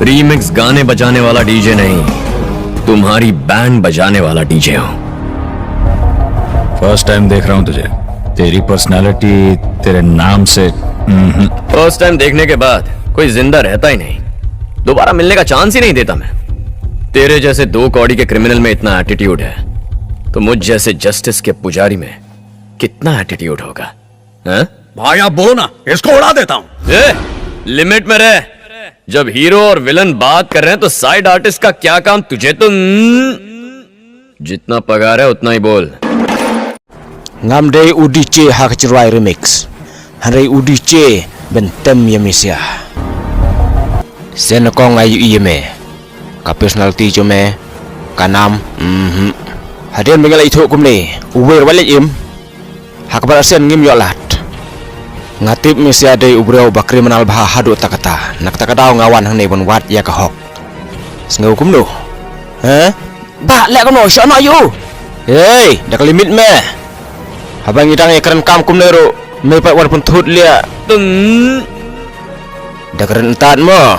Remix गाने बजाने वाला डीजे नहीं, तुम्हारी बैंड बजाने वाला डीजे हूं। फर्स्ट टाइम देख रहा हूं तुझे। तेरी पर्सनालिटी तेरे नाम से फर्स्ट टाइम देखने के बाद कोई जिंदा रहता ही नहीं, दोबारा मिलने का चांस ही नहीं देता मैं। तेरे जैसे 2 कौड़ी के क्रिमिनल में इतना एटीट्यूड है, तो मुझ जैसे जस्टिस के पुजारी में कितना एटीट्यूड होगा? हैं? भाई आप बोलो ना, इसको उड़ा देता हूं। लिमिट में रह। जब हीरो और विलन बात कर रहे हैं तो साइड आर्टिस्ट का क्या काम? तुझे तो जितना पगार है उतना ही बोल। Ngamdai UDC Hakciruai Remix Hari UDC Bentem Yamisia Senokong ayu iya me Ka personality jo me Kanam Hadian bengala itu hukum ni Uwer balik im Hakbar asen ngim yolat Ngatip misia day ubreo bakri menal baha hadu takata Nak takadaw ngawan hang nebon wat ya kahok Senga hukum no Ba lek kono syono ayu Hey dak limit me Abang idang ekran kam kum nero me pat war pun thut lia dak ren tat mo